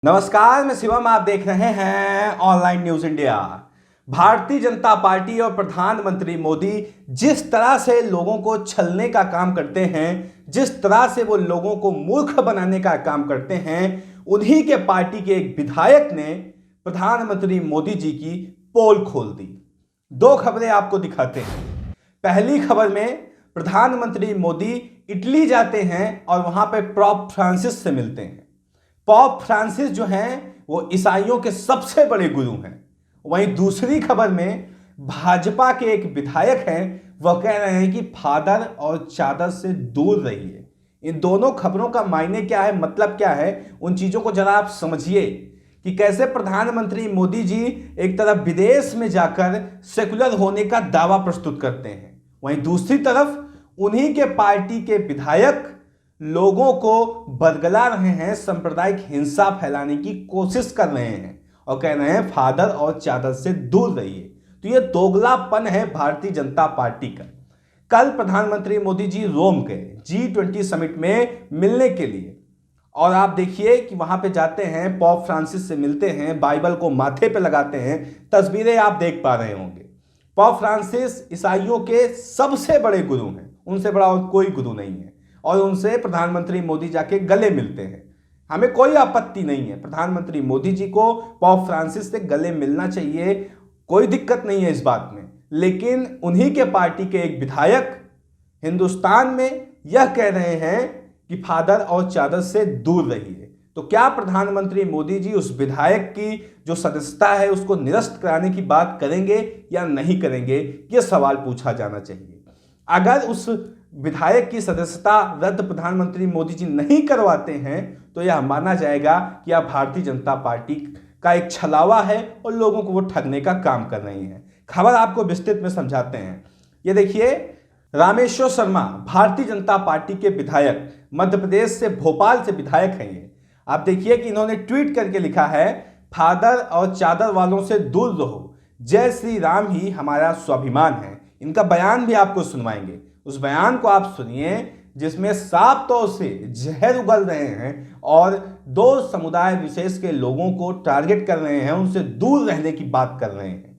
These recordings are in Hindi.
नमस्कार, मैं शिवम। आप देख रहे हैं online news India. Bharatiya Janata party और प्रधानमंत्री मोदी जिस तरह से लोगों को छलने का काम करते हैं, जिस तरह से वो लोगों को मूर्ख बनाने का काम करते हैं, उन्हीं के पार्टी के एक विधायक ने प्रधानमंत्री मोदी जी की पोल खोल दी। दो खबरें आपको दिखाते हैं। पहली खबर में प्रधानमंत्री मोदी इटली जाते हैं और वहां पे पोप फ्रांसिस से मिलते हैं। पोप फ्रांसिस जो हैं वो ईसाइयों के सबसे बड़े गुरु हैं। वहीं दूसरी खबर में भाजपा के एक विधायक हैं, वह कह रहे हैं कि फादर और चादर से दूर रहिए। इन दोनों खबरों का मायने क्या है, मतलब क्या है, उन चीजों को जरा आप समझिए कि कैसे प्रधानमंत्री मोदी जी एक तरफ विदेश में जाकर सेकुलर होने का दावा प्रस्तुत करते हैं, वहीं दूसरी तरफ उन्हीं के पार्टी के विधायक लोगों को बरगला रहे हैं, सांप्रदायिक हिंसा फैलाने की कोशिश कर रहे हैं और कह रहे हैं फादर और चादर से दूर रहिए। तो ये दोगलापन है भारतीय जनता पार्टी का। कल प्रधानमंत्री मोदी जी रोम गए G20 समिट में मिलने के लिए, और आप देखिए कि वहां पे जाते हैं, पोप फ्रांसिस से मिलते हैं, बाइबल को माथे पे लगाते हैं। तस्वीरें आप देख पा रहे होंगे। पोप फ्रांसिस ईसाइयों के सबसे बड़े गुरु हैं, उनसे बड़ा और कोई गुरु नहीं है, और उनसे प्रधानमंत्री मोदी जाके गले मिलते हैं। हमें कोई आपत्ति नहीं है, प्रधानमंत्री मोदी जी को पोप फ्रांसिस से गले मिलना चाहिए, कोई दिक्कत नहीं है इस बात में। लेकिन उन्हीं के पार्टी के एक विधायक हिंदुस्तान में यह कह रहे हैं कि फादर और चादर से दूर रहिए। तो क्या प्रधानमंत्री मोदी जी उस विधायक की जो सदस्यता है उसको निरस्त कराने की बात करेंगे या नहीं करेंगे, यह सवाल पूछा जाना चाहिए। अगर उस विधायक की सदस्यता रद्द प्रधानमंत्री मोदी जी नहीं करवाते हैं तो यह माना जाएगा कि यह भारतीय जनता पार्टी का एक छलावा है और लोगों को वो ठगने का काम कर रही हैं। खबर आपको विस्तृत में समझाते हैं। ये देखिए, रामेश्वर शर्मा भारतीय जनता पार्टी के विधायक, मध्य प्रदेश से, भोपाल से विधायक हैं ये। आप देखिए कि इन्होंने ट्वीट करके लिखा है, फादर और चादर वालों से दूर रहो, जय श्री राम ही हमारा स्वाभिमान है। इनका बयान भी आपको सुनवाएंगे। उस बयान को आप सुनिए जिसमें साफ तौर से जहर उगल रहे हैं और दो समुदाय विशेष के लोगों को टारगेट कर रहे हैं, उनसे दूर रहने की बात कर रहे हैं।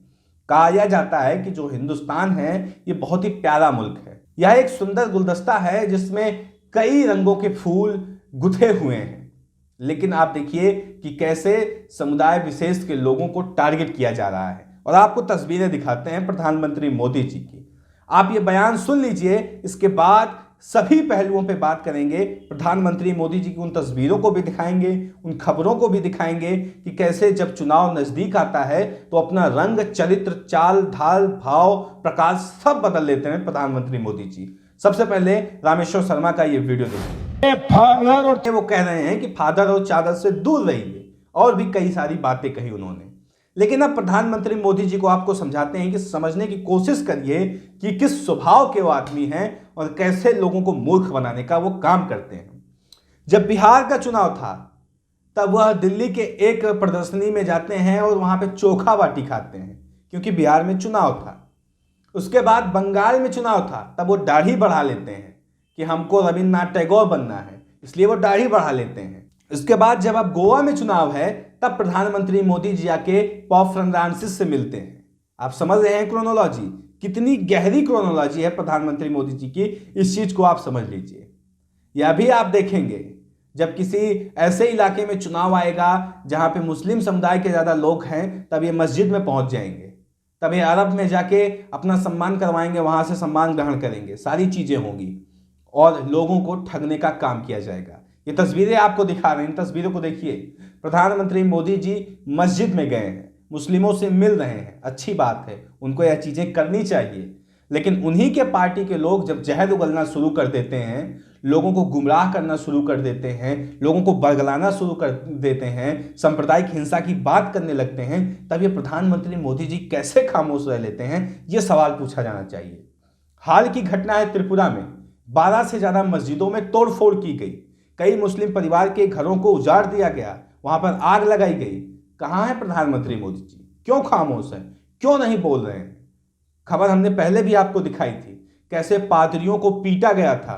कहा जाता है कि जो हिंदुस्तान है ये बहुत ही प्यारा मुल्क है। यह एक सुंदर गुलदस्ता है जिसमें कई रंगों के फूल गुथे हुए हैं, लेकिन आप देखिए कि कैसे समुदाय विशेष के लोगों को टारगेट किया जा रहा है। और आपको तस्वीरें दिखाते हैं प्रधानमंत्री मोदी जी की। आप ये बयान सुन लीजिए, इसके बाद सभी पहलुओं पे बात करेंगे। प्रधानमंत्री मोदी जी की उन तस्वीरों को भी दिखाएंगे, उन खबरों को भी दिखाएंगे कि कैसे जब चुनाव नजदीक आता है तो अपना रंग, चरित्र, चाल, ढाल, भाव, प्रकाश सब बदल लेते हैं प्रधानमंत्री मोदी जी। सबसे पहले रामेश्वर शर्मा का ये वीडियो देखिए। वो कह रहे हैं कि फादर और चादर से दूर रहिए, और भी कई सारी बातें कही उन्होंने। लेकिन अब प्रधानमंत्री मोदी जी को आपको समझाते हैं कि समझने की कोशिश करिए कि किस स्वभाव के वो आदमी हैं और कैसे लोगों को मूर्ख बनाने का वो काम करते हैं। जब बिहार का चुनाव था तब वह दिल्ली के एक प्रदर्शनी में जाते हैं और वहां पे चोखा बाटी खाते हैं, क्योंकि बिहार में चुनाव था। उसके बाद बंगाल में चुनाव था, तब वो दाढ़ी बढ़ा लेते हैं कि हमको रविन्द्रनाथ टैगोर बनना है, इसलिए वो दाढ़ी बढ़ा लेते हैं। इसके बाद जब अब गोवा में चुनाव है तब प्रधानमंत्री मोदी जी आके पोप फ्रांसिस से मिलते हैं। आप समझ रहे हैं क्रोनोलॉजी, कितनी गहरी क्रोनोलॉजी है प्रधानमंत्री मोदी जी की, इस चीज को आप समझ लीजिए। यह भी आप देखेंगे जब किसी ऐसे इलाके में चुनाव आएगा जहां पे मुस्लिम समुदाय के ज्यादा लोग हैं, तब ये मस्जिद में पहुंच जाएंगे, तब ये अरब में जाके अपना सम्मान करवाएंगे, वहां से सम्मान ग्रहण करेंगे, सारी चीजें होंगी और लोगों को ठगने का काम किया जाएगा। ये तस्वीरें आपको दिखा रहे हैं, इन तस्वीरों को देखिए। प्रधानमंत्री मोदी जी मस्जिद में गए हैं, मुस्लिमों से मिल रहे हैं, अच्छी बात है, उनको यह चीजें करनी चाहिए। लेकिन उन्हीं के पार्टी के लोग जब जहर उगलना शुरू कर देते हैं, लोगों को गुमराह करना शुरू कर देते हैं, लोगों को बरगलाना शुरू कर देते हैं, सांप्रदायिक हिंसा की बात करने लगते हैं, तब ये प्रधानमंत्री मोदी जी कैसे खामोश रह लेते हैं, ये सवाल पूछा जाना चाहिए। हाल की घटना है त्रिपुरा में, 12 से ज्यादा मस्जिदों में तोड़फोड़ की गई, कई मुस्लिम परिवार के घरों को उजाड़ दिया गया, वहां पर आग लगाई गई। कहां है प्रधानमंत्री मोदी जी? क्यों खामोश है, क्यों नहीं बोल रहे हैं? खबर हमने पहले भी आपको दिखाई थी, कैसे पादरियों को पीटा गया था,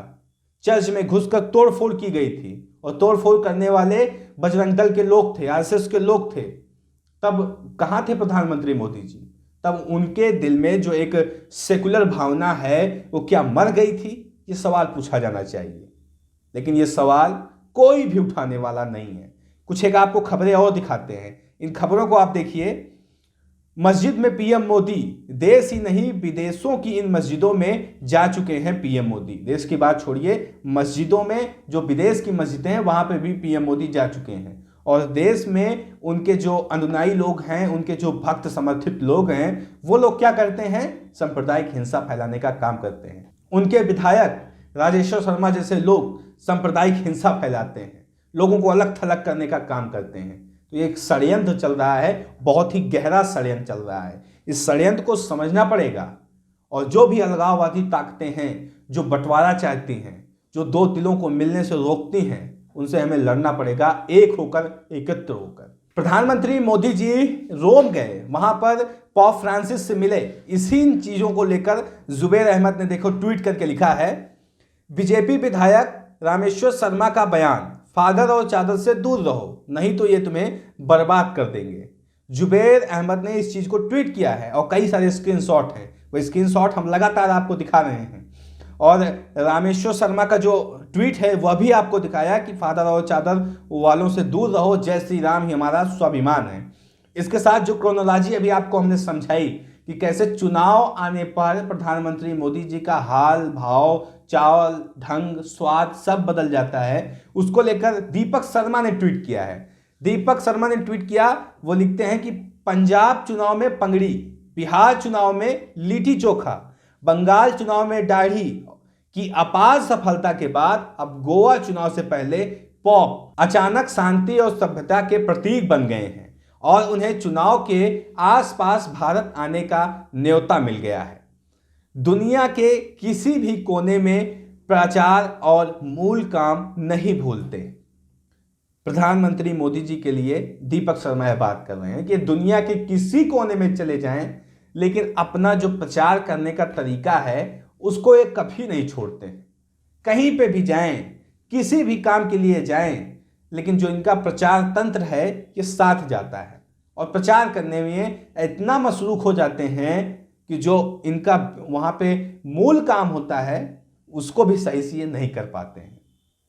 चर्च में घुसकर तोड़फोड़ की गई थी, और तोड़फोड़ करने वाले बजरंग दल के लोग थे, आरएसएस के लोग थे, तब कहाँ थे प्रधानमंत्री मोदी जी? तब उनके दिल में जो एक सेकुलर भावना है वो क्या मर गई थी? ये सवाल पूछा जाना चाहिए, लेकिन ये सवाल कोई भी उठाने वाला नहीं है। कुछ एक आपको खबरें और दिखाते हैं, इन खबरों को आप देखिए। मस्जिद में पीएम मोदी, देश ही नहीं विदेशों की इन मस्जिदों में जा चुके हैं पीएम मोदी। देश की बात छोड़िए, मस्जिदों में जो विदेश की मस्जिदें हैं वहां पे भी पीएम मोदी जा चुके हैं, और देश में उनके जो अनुयायी लोग हैं, उनके जो भक्त समर्थित लोग हैं, वो लोग क्या करते हैं? सांप्रदायिक हिंसा फैलाने का काम करते हैं। उनके विधायक राजेश्वर शर्मा जैसे लोग सांप्रदायिक हिंसा फैलाते हैं, लोगों को अलग थलग करने का काम करते हैं। तो ये एक षड्यंत्र चल रहा है, बहुत ही गहरा षड्यंत्र चल रहा है। इस षड्यंत्र को समझना पड़ेगा, और जो भी अलगाववादी ताकतें हैं, जो बंटवारा चाहती हैं, जो दो दिलों को मिलने से रोकती हैं, उनसे हमें लड़ना पड़ेगा, एक होकर, एकत्र होकर। प्रधानमंत्री मोदी जी रोम गए, वहां पर पॉप फ्रांसिस से मिले। इसी चीजों को लेकर जुबैर अहमद ने देखो ट्वीट करके लिखा है, बीजेपी विधायक रामेश्वर शर्मा का बयान, फादर और चादर से दूर रहो, नहीं तो ये तुम्हें बर्बाद कर देंगे। जुबैर अहमद ने इस चीज को ट्वीट किया है, और कई सारे स्क्रीनशॉट हैं, वो स्क्रीनशॉट हम लगातार आपको दिखा रहे हैं। और रामेश्वर शर्मा का जो ट्वीट है वह भी आपको दिखाया कि फादर और चादर वालों से दूर रहो, जय श्री राम ही हमारा स्वाभिमान है। इसके साथ जो क्रोनोलॉजी अभी आपको हमने समझाई कि कैसे चुनाव आने पर प्रधानमंत्री मोदी जी का हाल भाव, चाल, ढंग, स्वाद सब बदल जाता है, उसको लेकर दीपक शर्मा ने ट्वीट किया है। दीपक शर्मा ने ट्वीट किया, वो लिखते हैं कि पंजाब चुनाव में पंगड़ी, बिहार चुनाव में लिट्टी चोखा, बंगाल चुनाव में दाढ़ी की अपार सफलता के बाद अब गोवा चुनाव से पहले पॉप अचानक शांति और सभ्यता के प्रतीक बन गए हैं, और उन्हें चुनाव के आसपास भारत आने का न्योता मिल गया है। दुनिया के किसी भी कोने में प्रचार और मूल काम नहीं भूलते। प्रधानमंत्री मोदी जी के लिए दीपक शर्मा यह बात कर रहे हैं कि दुनिया के किसी कोने में चले जाएं, लेकिन अपना जो प्रचार करने का तरीका है उसको ये कभी नहीं छोड़ते। कहीं पे भी जाएं, किसी भी काम के लिए जाएं, लेकिन जो इनका प्रचार तंत्र है ये साथ जाता है, और प्रचार करने में इतना मसरूख हो जाते हैं कि जो इनका वहाँ पे मूल काम होता है उसको भी सही से ये नहीं कर पाते हैं।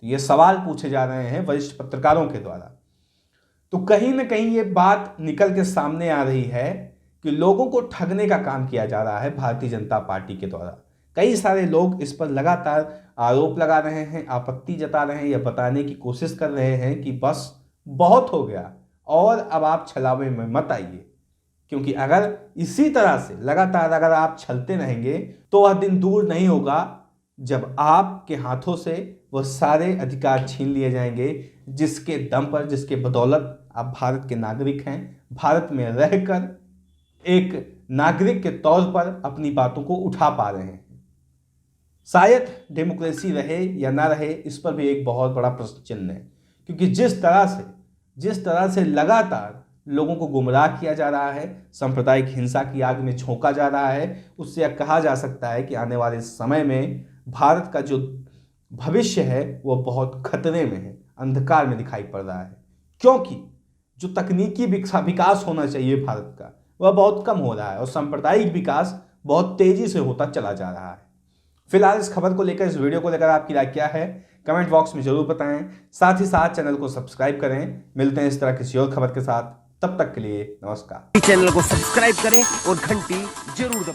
तो ये सवाल पूछे जा रहे हैं वरिष्ठ पत्रकारों के द्वारा। तो कहीं ना कहीं ये बात निकल के सामने आ रही है कि लोगों को ठगने का काम किया जा रहा है भारतीय जनता पार्टी के द्वारा। कई सारे लोग इस पर लगातार आरोप लगा रहे हैं, आपत्ति जता रहे हैं, या बताने की कोशिश कर रहे हैं कि बस बहुत हो गया और अब आप छलावे में मत आइए, क्योंकि अगर इसी तरह से लगातार अगर आप छलते रहेंगे तो वह दिन दूर नहीं होगा जब आपके हाथों से वह सारे अधिकार छीन लिए जाएंगे जिसके दम पर, जिसके बदौलत आप भारत के नागरिक हैं, भारत में रहकर एक नागरिक के तौर पर अपनी बातों को उठा पा रहे हैं। शायद डेमोक्रेसी रहे या ना रहे, इस पर भी एक बहुत बड़ा प्रश्न चिन्ह है, क्योंकि जिस तरह से लगातार लोगों को गुमराह किया जा रहा है, सांप्रदायिक हिंसा की आग में झोंका जा रहा है, उससे यह कहा जा सकता है कि आने वाले समय में भारत का जो भविष्य है वो बहुत खतरे में है, अंधकार में दिखाई पड़ रहा है, क्योंकि जो तकनीकी विकास होना चाहिए भारत का वह बहुत कम हो रहा है, और सांप्रदायिक विकास बहुत तेजी से होता चला जा रहा है। फिलहाल इस खबर को लेकर, इस वीडियो को लेकर आपकी राय क्या है, कमेंट बॉक्स में जरूर बताएं। साथ ही साथ चैनल को सब्सक्राइब करें। मिलते हैं इस तरह किसी और खबर के साथ, तब तक के लिए नमस्कार। चैनल को सब्सक्राइब करें और घंटी जरूर दबाएं।